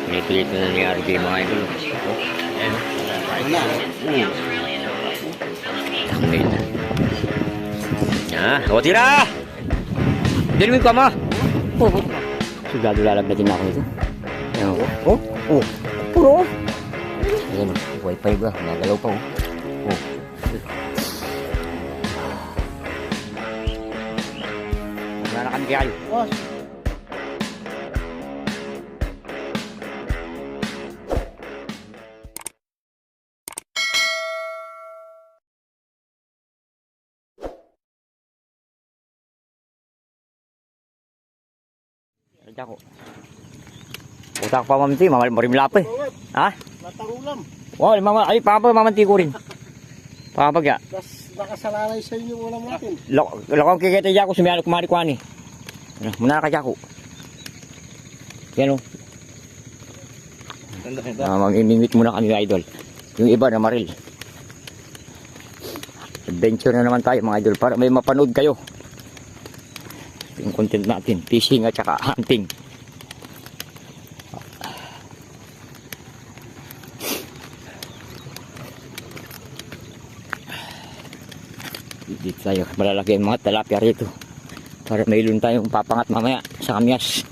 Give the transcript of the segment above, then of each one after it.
Pinipilit na nangyari kayo mga idol. Oh, ayan. Tangin. Ah, o tira! Dinumin ko ma! Oh, sigado lalagdatin ako ito. Ayan ko. Oh, oh, puro. Ayan, wifi ba? Nagalaw pa oh. Oh. Wala na kami kayo. Boss. Ako. Utak pa mamanti, marimlapa eh. Ha? Natangulam. Wow, ay mamanti ko rin. Papagya. Tas nakasalalay sa inyo ulam natin. Lakang kikita dyan ako, sumiyalo kumari ko ani. Muna ka dyan ako. Yan o. Mag-imimit muna kami idol. Yung iba na maril. Adventure na naman tayo mga idol para may mapanood kayo. Yung content natin, fishing at saka hunting. Dito tayo, malalaki yung mga talapia rito para may ilun tayong papangat mamaya sa kamyas.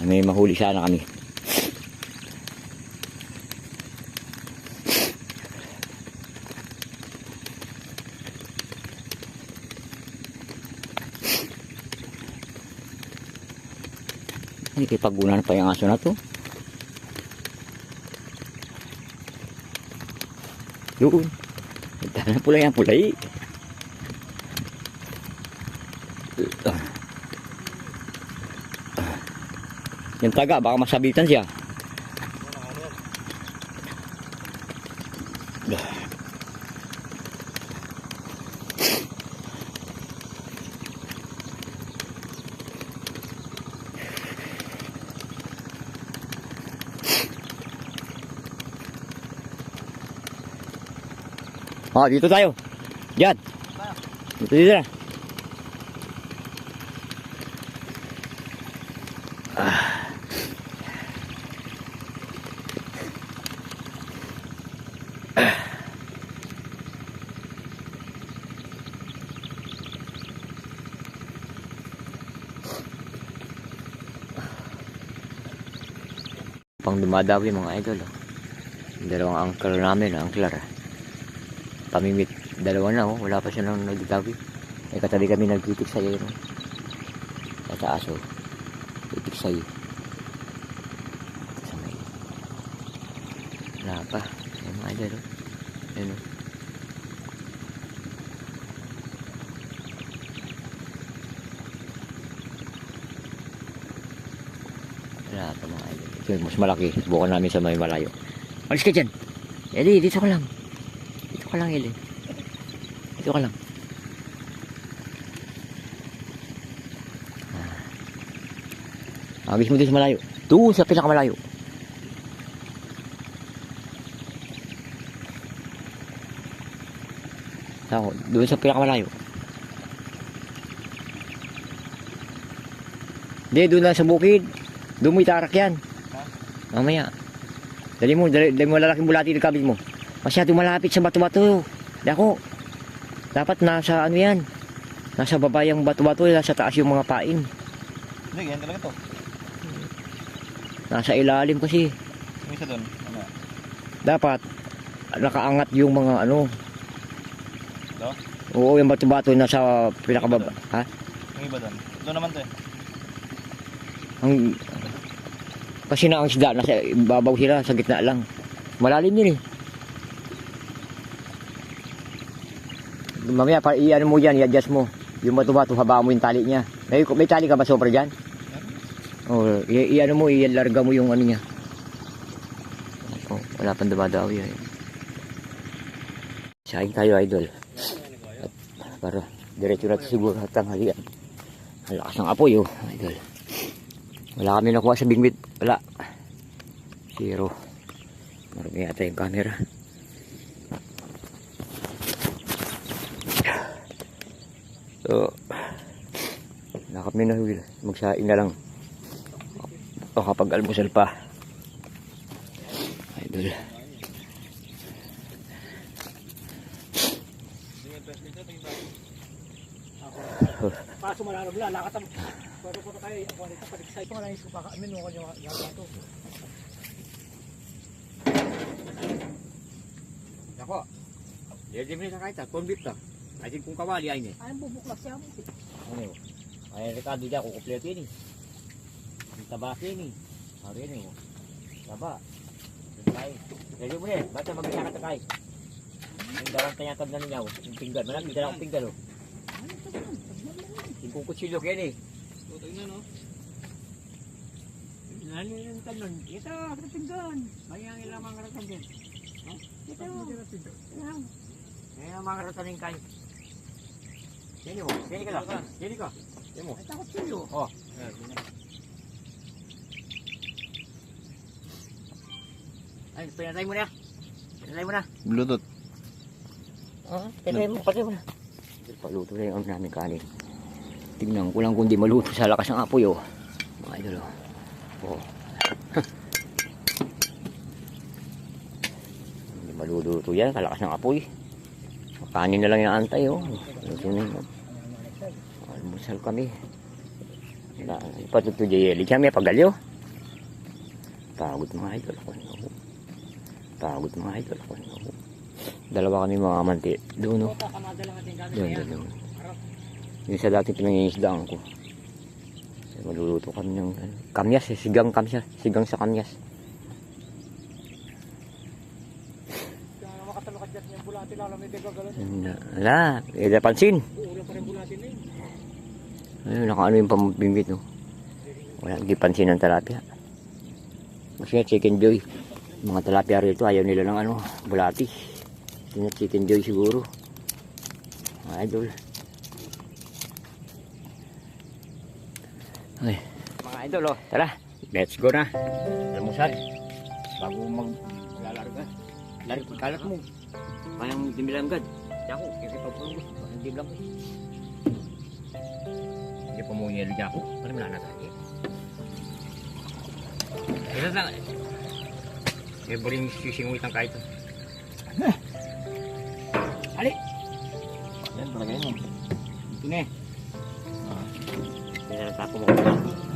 May mahuli sana kami. Ikipagunan pa yung aso na to. Yun. Ito na pula yan, pulay. Yung taga, baka masabitan siya. Oh, dito tayo. Diyan. Dito na. Pang dumadawi mga idol. Dalawang angkler namin, angkler. Pamimit, dalawa na oh, wala pa siya nang nagdadawi. Eh katabi kami nagtitik sa iyo. Sa aso. Titik sa iyo. Sa may. Wala pa. Ay mga idol oh. Ayun oh. Wala pa mga idol. Ito yung mas malaki. Subukan namin sa may malayo. Alis ka dyan. Eli, dito ka lang. Dito ka lang, Eli. Dito ka lang. Agis mo dito sa malayo. Doon sa pinakamalayo. Ako, doon sa pinakamalayo. Hindi, doon lang sa bukid. Doon mo itarak yan. Mamaya. Dali mo lalaking bulati ng kabit mo. Masyado malapit sa bato-bato. Dako. Dapat nasa ano yan. Nasa baba yung bato-bato. Nasa taas yung mga pain. Hindi, yan talaga to. Nasa ilalim kasi. Yung isa doon. Ano? Dapat nakaangat yung mga ano. Do? Oo, yung bato-bato nasa pinakababa. Ha? Yung iba doon. Doon naman to eh. Kasi na ang isda, nasa babaw sila, sa gitna lang. Malalim yun eh. Mamaya, i-ano mo yan, i-adjust mo. Yung bato-bato, habaan mo yung tali niya. May tali ka ba sobra dyan? O, i-ano mo, i-larga mo yung ano niya. O, wala pang dumadaw yan. Sahin tayo, idol. At, para, diretso natin siguro at tanghalian. Ang lakas ng apoy, oh, idol. Wala kami nakuha sa bingwit. Wala. Zero. Marami yata yung camera. So, na kami na Will. Magsaing na lang. O kapag almusal pa. Idol. Paso malalog lang, lakatam. Pwede ko tayo, ako nito, paliksay ko lang yung supakaamin mo kanya gato. Ako. Jadi mo sa kahit konbit ta. Ay kung kawali ay ni. Ayun bubuklas siya mo. Ano? Ay rekado dia ko kompleto ini. Tabak ini. Hari ini. Taba. Tay. Jadi mo ni, baca mag-isa ka takay. Yung darang tanyatag na ninyaw, yung pinggan. Malaki darang pinggan o. Yung kukutsilyo kaya ni. Tingnan no. Nani yung tanon? Ito, pinggan. Mayang ilang mga ratan din. Ito. Kaya mga ratan yung kain. Sini mo, sini ka lang. Sini ka. Sini mo. Ito kutsilyo. Oh. Ay, pinatay mo na. Pinatay mo na. Bluetooth. Patay mo na. Paluto na yung namin kanin. Tingnan ko lang kung di maluto sa lakas ng apoy oh. Mga idol oh. Hindi maluluto yan, kalakas ng apoy. Kanin na lang yung antay oh. Luto na yun. Almusal kami. Patuto jayeli kami pagalyo. Pagod mga idol ako. Pagod mga idol ako. Dalawa kami mga amanti. Doon no. Doon. Yung sa dating pinangingisdaan ko. Maluluto kami ng kamyas. Sigang kamyas. Sigang sa kamyas. Makatalukad dyan yung bulati lang. May gagalan. Wala. Eda pansin. Ulam pa rin bulati na yun. Ayun, nakaano yung pambimbit no. Wala. Hindi pansin ng talapia. Kasi nga chicken joy. Mga talapia rito ayaw nila ng ano. Bulati. Yung chicken joy siguro. Idol. Ay, mga idol oh, tara. Let's go na. Almusal. Bago maglalarga. Lari kalat mo. Parang dimilanggad. Ako, kikipagpulong ko. Parang dimlang ko. Hindi pa mo niyelo niya ako. Parang wala na tayo. Ito lang. May buling sisingwit ang kahit. Ali! Yan talaga yun. Ito na eh. Pinalata ko mo.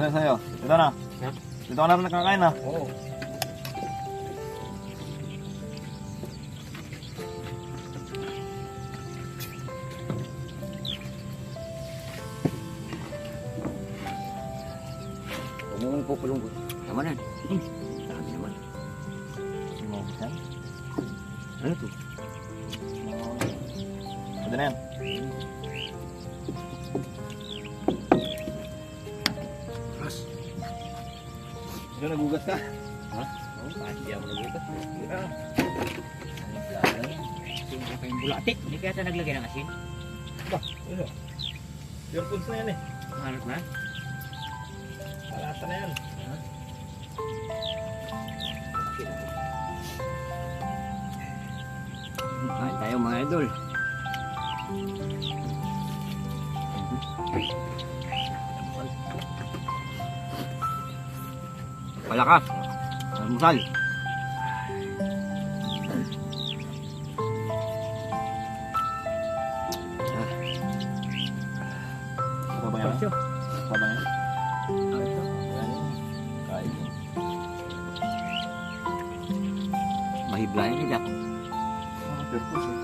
Sa'yo. Ito na. Ha? Dito ka na rin nakakain na. Oo. Huwag mo mong pupulong ko. Tama na. Marami naman. Yan. Ano to? Pwede na yan. Ras. Ito nagugas ka. Ha? Oo, kahit di ako nagugas. Yeah. Sino pa yung bulati? Hindi kaya tayo naglagay ng asin? Ba, ano? Pure foods na yan eh. Hanap na? Palasa na yan. Kain tayo mga idol. Palakas. Almusal. Apa ba yan? Apa ba yan? Kain. Mahiblayan ni Jack. Pure foods eh.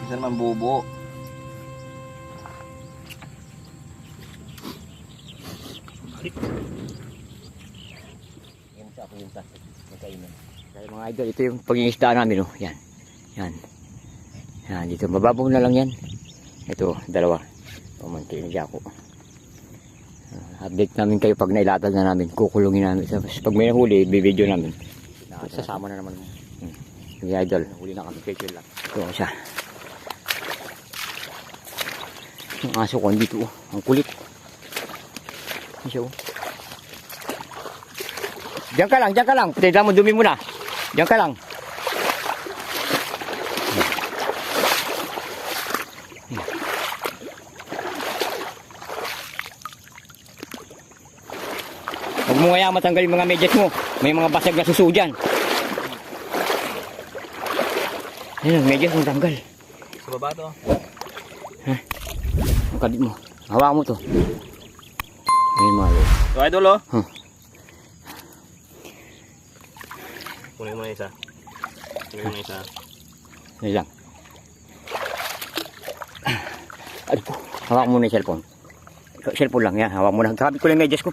Isa naman bubo. Yan sa ako yung plastic. Magkainan. Kaya mga idol, ito yung pag-iisda namin. Oh. Yan. Yan. Yan. Dito. Mababong na lang yan. Ito. Dalawa. Pamanti ni Jaco. Update namin kayo pag nailatag na namin. Kukulungin namin. Tapos pag may nahuli, bibideo namin. Sasama na naman mo. Yung idol. Huli na kami. Picture lang. Ito siya. Yung aso ko dito. Oh. Ang kulit. Ano siya oh. Diyan ka lang, diyan ka lang. Tignan mo, dumi mo na. Diyan ka lang. Huwag mo kaya matanggal yung mga medyas mo. May mga basag na suso dyan. Ayun, medyas mo tanggal. Sa baba to. Ang kadit mo. Hawakan mo to. Ayun mga idol. So idol oh. Kunin mo na isa. Kunin mo na isa. Ayun lang. Ay po. Hawakan mo na yung cellphone. Cellphone lang yan. Hawakan mo na. Grabe ko lang yung medyas ko.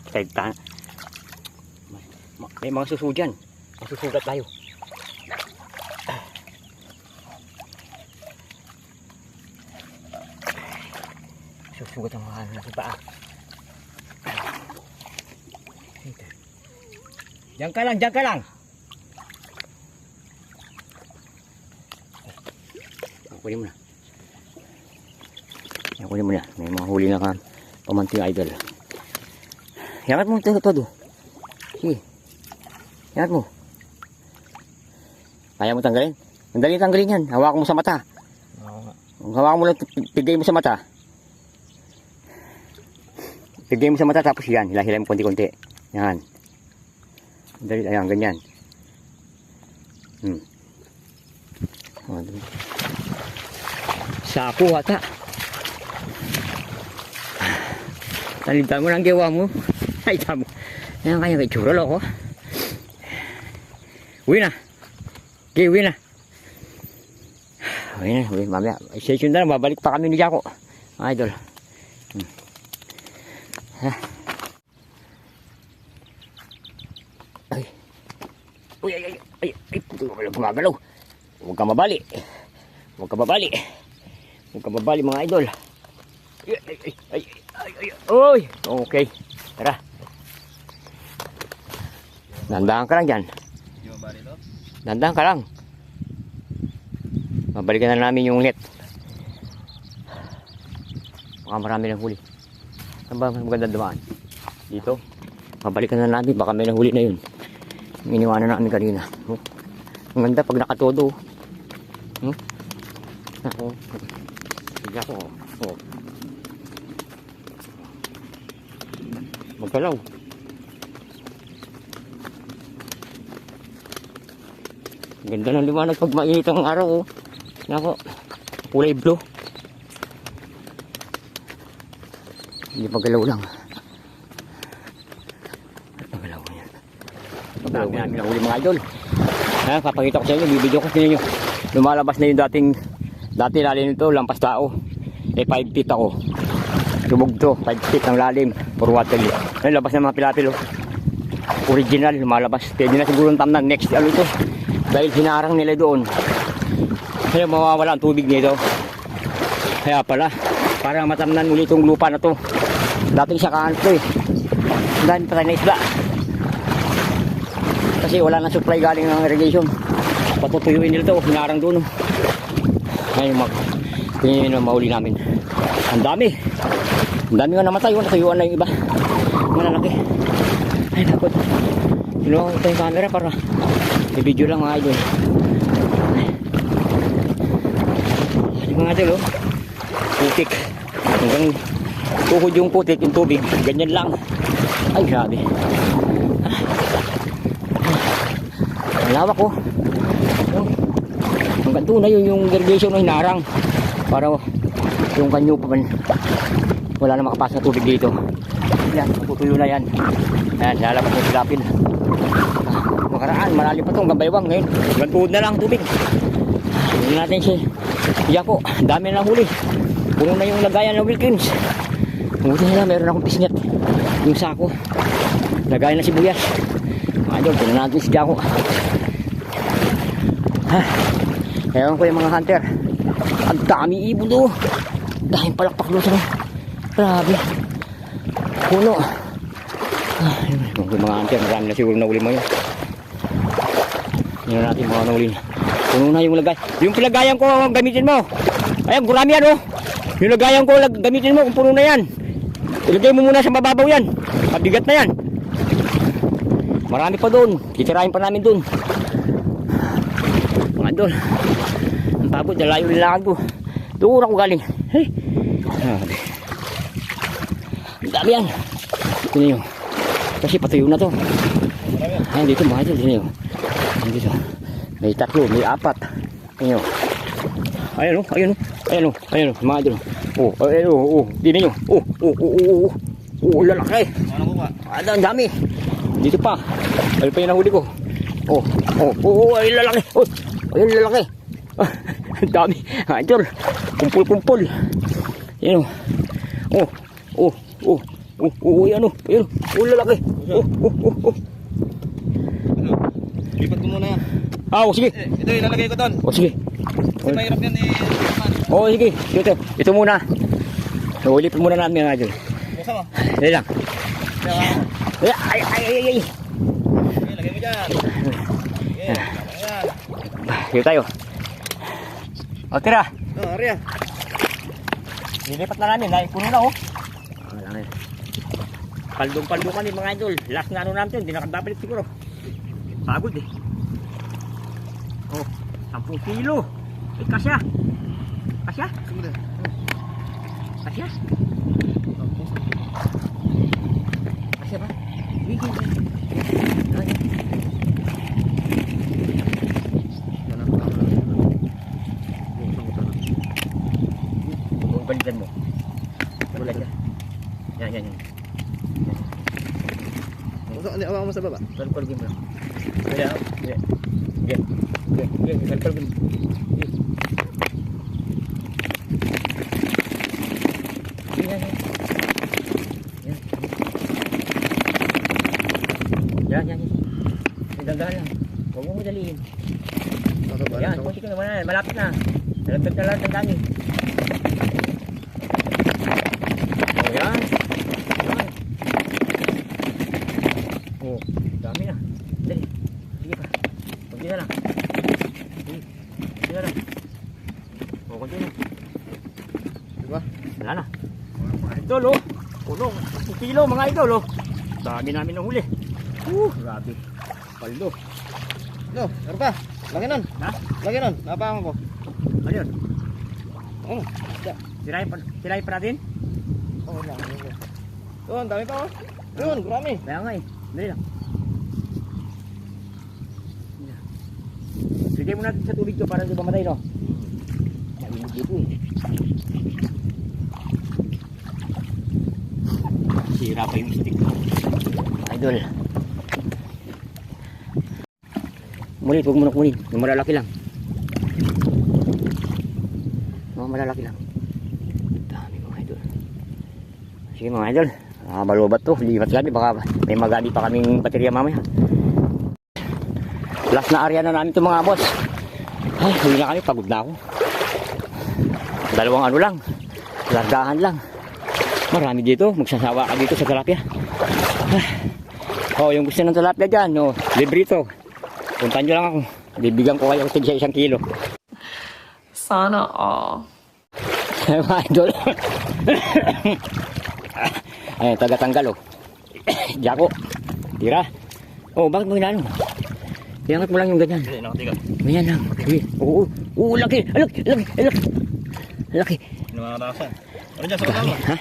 May mga suso dyan. Masusugat tayo. Susugat ang mga nasa paa. Diyan ka lang, diyan ka lang. Kunin mo na. Kunin mo na. May mga huli na ka pamanting idol. Yangat mo ito todo. Sige. Yangat mo. Kaya mo tanggalin? Sandali tanggalin yan. Hawakan mo sa mata. Oo nga. Hawakan mo lang, pigay mo sa mata. Pigay mo sa mata tapos yan. Hilahilay mo konti-konti. Yan. Dali, ayan, ganyan. Sako ata. Talitan mo ng gawa mo. Ay, tamo. Ayan kaya kay Churol ako. Uwi na. Okay, uwi na. Uwi na, uwi. Mamaya. Session na lang. Babalik pa kami ni Jaco. Idol. Ay. Uy, ay, ay, ay, ay. Gumagalaw. Huwag ka mabali. Huwag ka mabali. Huwag ka mabali mga idol. Ay, ay, ay, ay, ay, ay. Uy. Okay. Tara. Dandahan ka lang dyan. Di ba bali to? Dandahan ka lang. Mabalikan na namin yung net. Baka marami ng huli. Saan ba maganda dumaan? Dito. Mabalikan na namin. Baka may nahuli na yun. Yung iniwanan namin kanina. Ang ganda pag nakatodo. Ako. Sige ako. Magkalaw. Ganda ng liwanag pag mainit ang araw. Nako. Kulay blue. Hindi pagalaw lang. Pagalaw yan. Pagalaw namin ang huli mga idol. Papakita ko sa inyo. Bibidyo ko sa inyo. Lumalabas na yung dati lalim nito. Lampas tao. 5 feet ako. Lumugto. 5 feet ang lalim. For water. Ayun, labas na mga pilapil. Original. Lumalabas. Pwede na siguro ang tamnan. Next ano ito. Dahil hinarang nila doon. Kaya mawawala ang tubig nito. Kaya pala. Para matamnan ulit itong lupa na to. Dating sakaan ito eh. Dahil patay na isla. Kasi wala nang supply galing ng irrigation. Patutuyuin nila ito. Hinarang doon. Ngayon tingin na mahuli namin. Ang dami. Ang dami nga namatay. Natuyuan na yung iba. Malalaki. Ay dapat. Sinuha ko yung camera para i-video lang mga idol. Yung mga idol putik. Hanggang tuhod yung putik, yung tubig. Ganyan lang. Ay grabe. Malawak oh. Hanggang doon na yung irrigation na hinarang. Para yung kanyo pa man. Wala na makapasok na tubig dito. Yan, tutuyo na yan. Yan, lalabas na silapin. Makaraan, malalim pa itong gambaywang ngayon. Hanggang tuhod na lang tubig. Hindi natin si Jaco. Dami na huli. Puno na yung lagayan ng Wilkins. Buti nila, meron akong pisnget. Yung sako. Lagayan na sibuyas. Ayun, puno natin si Jaco. Ewan ko yung mga hunter. Ang dami ibon doon. Dahil palakpak doon sa grabe. Puno. Yung mga hunter, marami na siguro na uli mo yun. Yan natin mga naulin. Puno na yung lagay. Yung pilagayan ko gamitin mo. Ayan, gurami yan oh. Yung lagayan ko gamitin mo kung puno na yan. Ilagay mo muna sa mababaw yan. Pabigat na yan. Marami pa doon. Titirahin pa namin doon. Mga doon. Ang pabot, nalayo nilakan ko. Doon ako galing. Hey. Ang dami yan. Ito na yun. Kasi patuyo na to. Ayan dito mga idol. Tingnan nyo. Ayan dito. May 3, may 4. Tingnan nyo. Ayan o, ayan o. Ayan o, ayan o, mga idol. Oh, ayan o, tingnan nyo. Lalaki. Ano ko ba? Ang dami. Dito pa. Ayun pa yung nahuli ko. Ay lalaki. Ayun lalaki. Ang dami. Idol. Kumpul-kumpul. Yan o. Yan o. Lalaki. Ano? Lipat ko muna yan. Sige. Ito ilalagay ko doon. Sige. Kasi mahirap yan eh. Sige. Ito muna. Ulit muna namin mga idol. Basta mo. Dali lang. Ay. Okay, lagay mo dyan. Okay, ayan. Dito tayo. Tira. Arya. Nilipat na namin. Dahil puno na Paldong-paldong kami mga idol. Last na namin. Hindi nakadapalit siguro. Pagod eh. 10 kilo. Kasya. Kasya? Kasya? Kasya ba? Balikan mo. Balikan. Yan. Awa mo sa baba. Kalkalgin mo lang. Kalkalgin mo. Yan. Dagaan lang. Huwag mo madaliin. Yan, kunti ka naman. Malapit na. Nalagdag na lang ang dami. Yan. Dami na. Dali. Sige pa. Kunti na lang. Kunti na lang. Kunti na. Diba? Wala na. Mga idol Puno. 1 kilo mga idol Dami namin ng huli. Grabe. Paldo. Ano pa? Lagi nun. Ha? Lagi nun. Napakan ko. Ano yun? Da. Sirahin pa natin? Lang. Doon, dami pa Yun, marami. Kaya nga Dali lang. Sige mo natin sa tubig to para di ba matay Malimig dito Sira pa yung stick idol. Mulit, huwag mo na kunin. Yung malalaki lang. Dami mga idol. Sige mga idol. Malubat to. Limat kami. Baka may magamit pa kaming baterya mamaya. Last na area na namin ito mga boss. Ay, huli na kami. Pagod na ako. 2 lang. Largahan lang. Marami dito. Magsasawa ka dito sa tilapia. Yung gusto ng tilapia dyan. Librito. Puntan nyo lang ako. Bibigyan ko kayo sa 1 kilo. Sana all. Mga idol. Ayun, taga-tanggal Jako. Tira. Bakit mo ginano? Iangat mo lang yung ganyan. Hindi, nakatiga. Ganyan lang. Sige. Laki. Laki. Ano mga katasan? Ano dyan sa baba? Ha?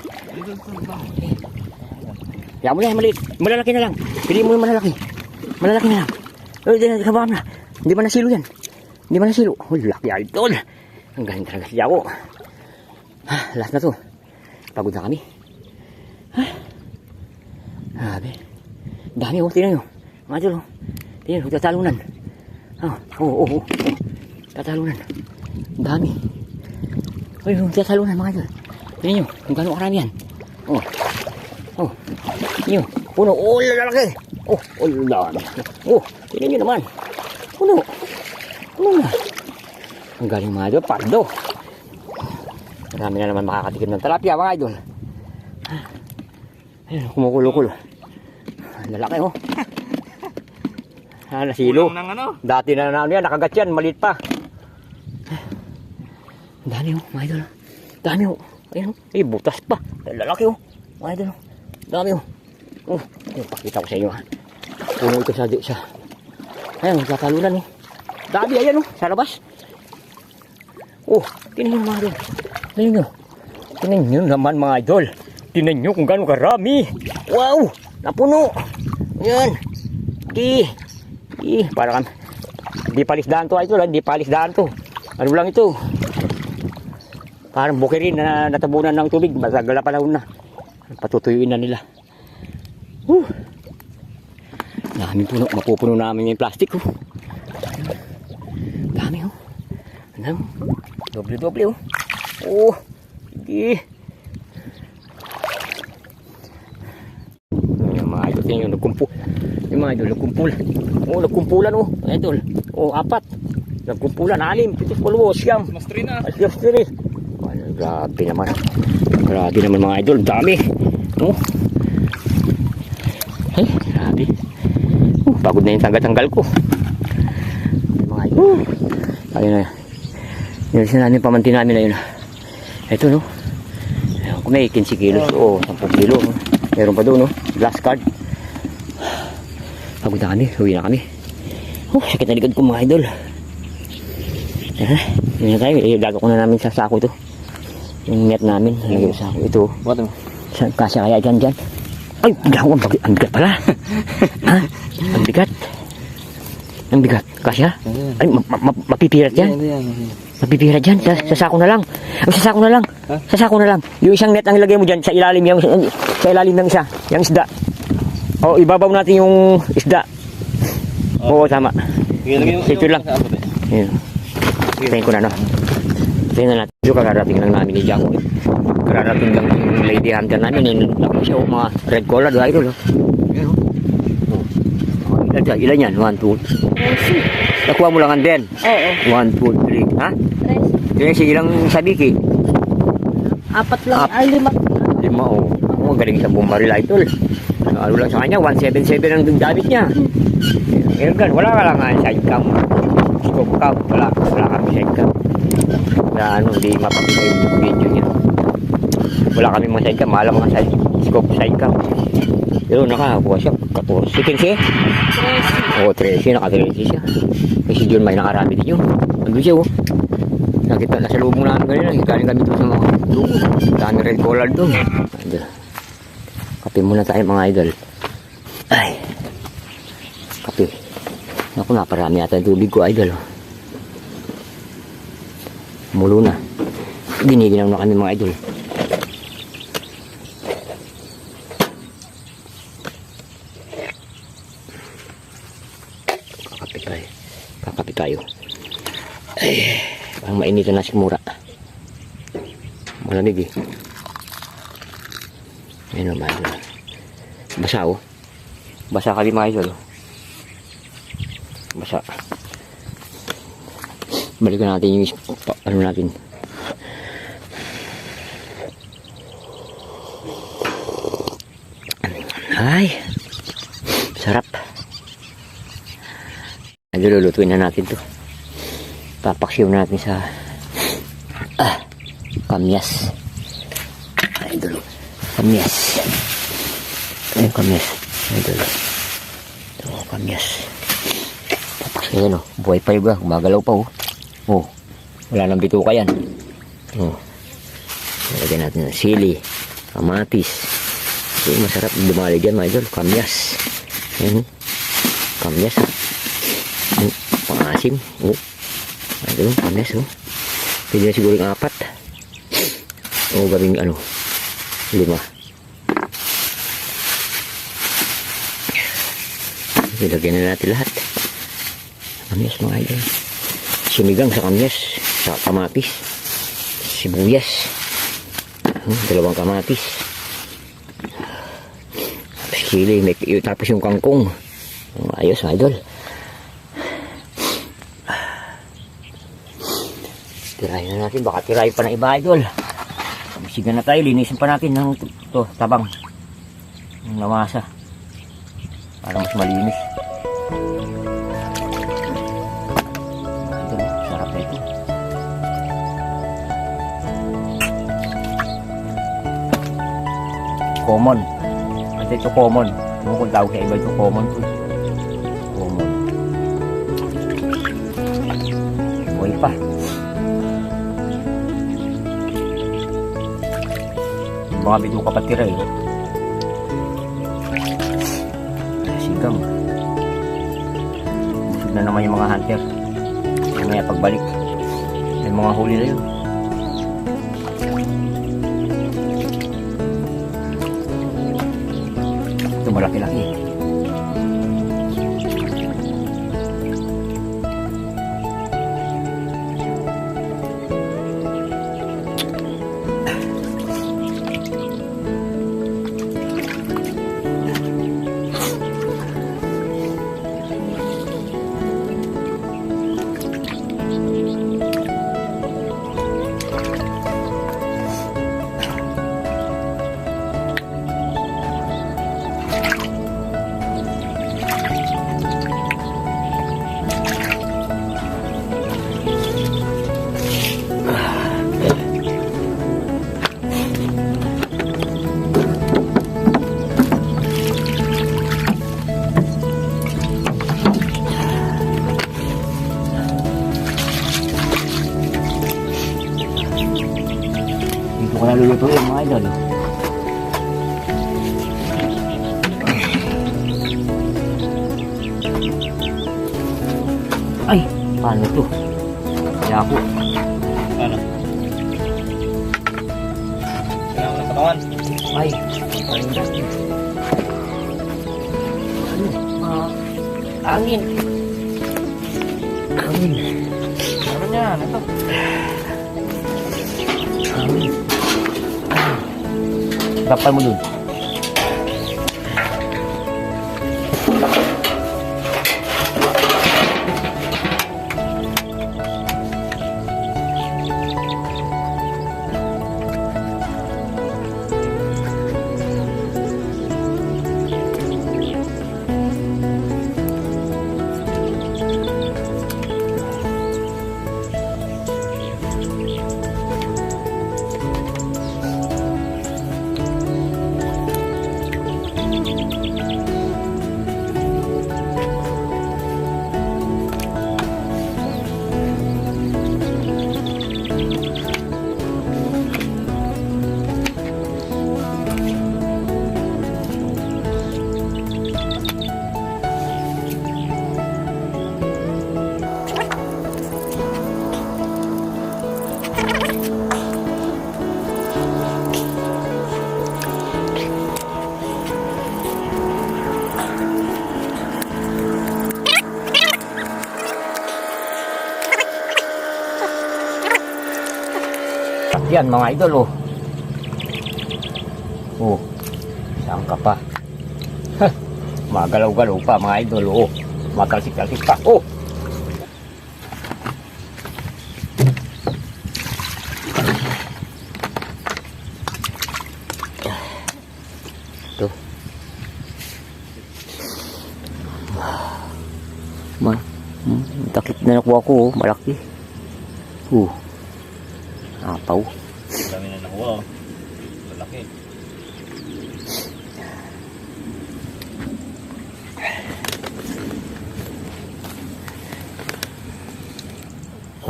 Kaya mo yan, maliit. Malalaki na lang. Pili mo yung malalaki. Malalaki na lang. Kabaham na. Hindi man nasilo yan. Laki idol. Ang galing talaga si Jako. Last na to. Pagod na kami. Grabe. Dami tingnan nyo. Mga idol tingnan nyo, tatalunan. Tatalunan. Dami. Tatalunan mga idol. Tingnan nyo, kung gano'ng karami yan. Tingnan nyo, puno. Lalaki. Lalaki. Tingnan nyo naman. Puno na. Ang galing mga idol, pardo. Marami na naman makakatikim ng tilapia mga idol. Ayun, kumukulo-kulo. Lalaki nasilo. Dati na namin yan, nakagat yan, maliit pa. Dami mga idol. Dami Ayun butas pa. Lalaki mga idol. Dami pakita ko sa inyo Puno ito sa ayun, magkatalunan Dami ayan sa labas. Tingnan nyo mga idol. Tingnan nyo naman mga idol. Tingnan nyo kung gano'ng karami. Wow! Napuno. Yan. Para kami. Hindi palisdaan to idol, hindi palisdaan to. Ano lang ito? Parang bukirin na natabunan ng tubig. Matagal na panahon na. Patutuyuin na nila. Daming puno. Mapupuno namin yung plastic. Dami Ano? Doble. Sige. Yung mga idol yung nagkumpul. Yung mga idol nagkumpul. Nagkumpulan idol. 4. Nagkumpulan 6, 7, 8, 9. Mas 3 na. Grabe naman. Grabe naman mga idol. Dami. Grabe. Pagod na yung tanggal ko. Mga idol. Ayun na. Nilisan namin pamantin namin na yun. Ito kung may 15 kilos o 10 kilo. Meron pa doon glass card. Pagod na kami. Uwi na kami. Sakit na likod ko mga idol. Yun na tayo. Gago ko na namin sa sako ito. Yung net namin. Lagay sa sako ito. Kasya kaya dyan. Ay, gago. Ang bigat pala. Ha? Ang bigat. Kasya? Ay, mapipirat yan. Mapipirat dyan. Sa sako na lang. Sa sako na lang. Yung isang net ang ilagay mo dyan sa ilalim ng isa. Yung isda. Ibabaw natin yung isda. Oo, tama. Ito lang. Ayan. Tingin ko na tingnan natin. Yung kakarating lang namin ni Jaco. Kararating lang yung lady hunter namin. Tapos siya mga red collar. Idol. Ilan yan? 1, 2. Nakuha mo lang ang den? Oo. 1, 2, 3. Ha? 3. Ilang sabiki? 4 lang. Ay, 5. 5. Galing sa bumaril idol. Ano lang sa kanya? 177 ang gamit niya. Airgun. Wala ka lang side cam. Scope cam. Wala kami side cam. Hindi mapakita yung video niya. Wala kami mga side cam. Mahal mga side cam. Pero nakakuha siya. 14. 13. 13. Naka-13 siya. Kasi John may nakarami din yun. Nandun siya Nakita na sa lubong namin kanina. Galing kami doon sa mga lubong. Dami red collar doon. Kape muna tayo mga idol. Ay. Kape. Naku, naparami yata yung tubig ko idol. Mulo na. Giniginaw na kami mga idol. Kakape tayo. Ay, parang mainitan na sigmura. Malamig Ayun naman. Basa Basa kali mga idol. Basa. Balikan natin yung natin. Ay. Sarap. Lulutuin na natin to. Papaksiw natin sa kamyas. Idol. Kamyas. Ayun, kamyas. Idol. Ito, kamyas. Papaksiw yan buhay pa yung gumagalaw pa wala nang bituka yan. Lagyan natin ng sili, kamatis. Ito masarap dumali dyan mga idol. Kamyas. Kamyas pangasim. Idol, kamyas pwede na siguro yung 4 gawing 5. Ilagyan na natin lahat. Kamyas mga idol. Sinigang sa kamyas, sa kamatis, sibuyas, 2 kamatis, sili, tapos yung kangkong. Ayos mga idol. Tirahin na natin, baka tirahin pa na iba idol. Bisigan na tayo, linisin pa natin ng tabang ng lamasa para mas malinis. Idol, sarap na ito. Common. Kasi ito common. Kung kung tawag sa iba ito common food. Common. Buhay pa. Mga bito kapatira hanggang busog na naman yung mga hunter. Mamaya pagbalik, may mga huli na yun. Ito malaki-laki. Dito ko na lulutuin mga idol. Ay, paano to? Kaya ako. Ano? Kailangan ng katawan. Ay, paano natin? Ano? Angin. Angin. Ano yan? Ito. Angin. Dapat mo dun. Yan mga idol, oh. Oh, saan ka pa? Hah, magalaw-galaw pa mga idol, oh. Matalsik-talsik pa, oh. Ito. Takip na nakuha ko, oh. Malaki. Apaw. Ang dami na nakuha, oh. Malaki.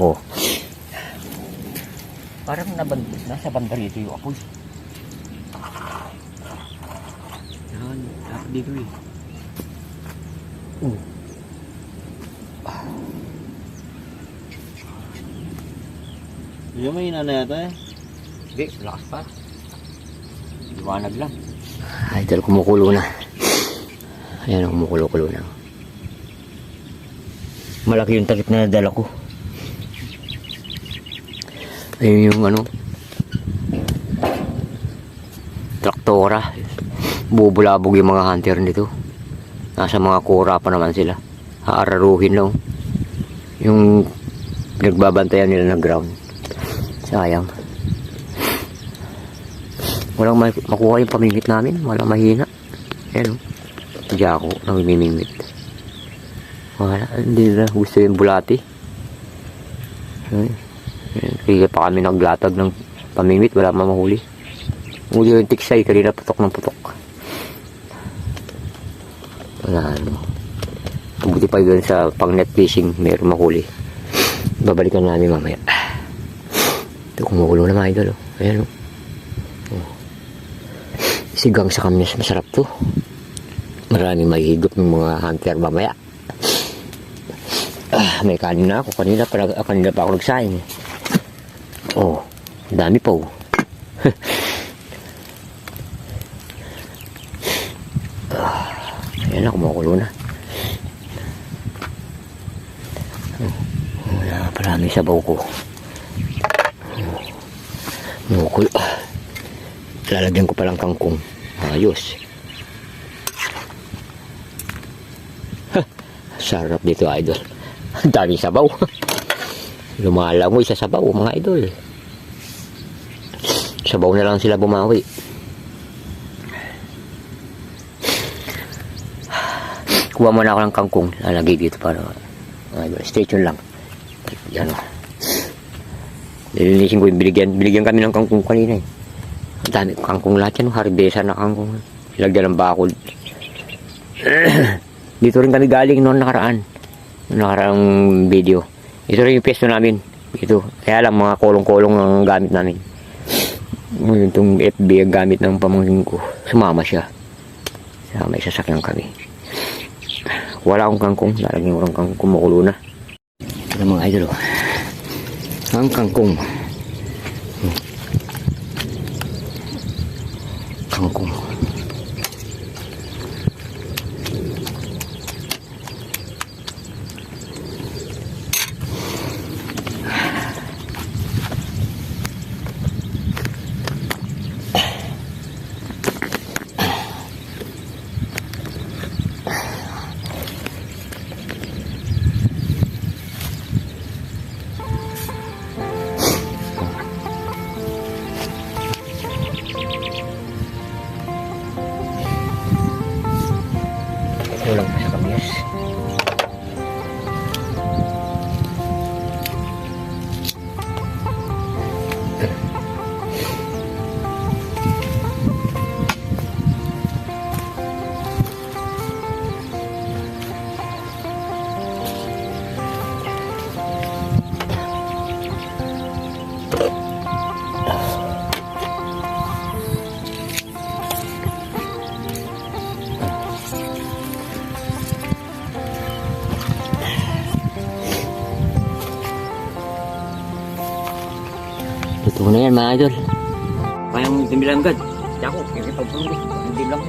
Oh. Parang nasa banda rito yung apoy. Yan, dapat dito eh. Yung may ina na yata eh. Hindi, lakas pa. Liwanag lang. Idol, kumukulo na. Ayan, kumukulo-kulo na. Malaki yung takip na nadala ko. Ayun yung ano, traktora. Bubulabog yung mga hunter nito. Nasa mga kura pa naman sila. Haararuhin lang. Yung nagbabantayan nila ng ground. Sayang. Walang makuha yung pamimit namin. Walang mahina. Ayan o. Hindi ako namimimit. Wala. Hindi na gusto yung bulati. Kaya pa kami naglatag ng pamimit. Wala mamahuli. Huli yung tiksay. Kanina putok ng putok. Wala ano. Buti pa yun sa pang net fishing. Mayroon mahuli. Babalikan namin mamaya. Ito, kumukulo na mga idol, oh. Ayan, oh. Sigang sa kamyas, masarap to. Maraming mahigop ng mga hunter mamaya. May kanin na ako. Kanina pa ako nagsaing. Oh, dami po. Ayan na, kumukulo na. Parami sabaw ko. Kumukulo. Lalagyan ko palang kangkong. Ayos. Sarap dito, idol. Daming sabaw. Lumalangoy sa sabaw, mga idol. Sabaw na lang sila bumawi. Kuha muna ako ng kangkong. Lalagay dito para idol. Stay tuned lang. Yan o. Nilinisin ko yung binigyan kami ng kangkong kanina eh. Ang dami kangkong lahat yan. Haribesa na kangkong. Ilagyan ng bakod. Dito rin kami galing noon nakaraang video. Ito rin yung pesto namin. Ito. Kaya lang mga kolong-kolong ang gamit namin. Ngayon itong FB ang gamit ng pamangkin ko. Sumama siya. May sasakyan kami. Wala akong kangkong. Lalagyan ko ng kangkong. Kumukulo na. Ito mga idol. Ang kangkong. Kangkong. Kulang pa sa kamyas. Ito na yan mga idol. Kaya mong timilang agad. Ako, hindi pagpulong. Hindi lang.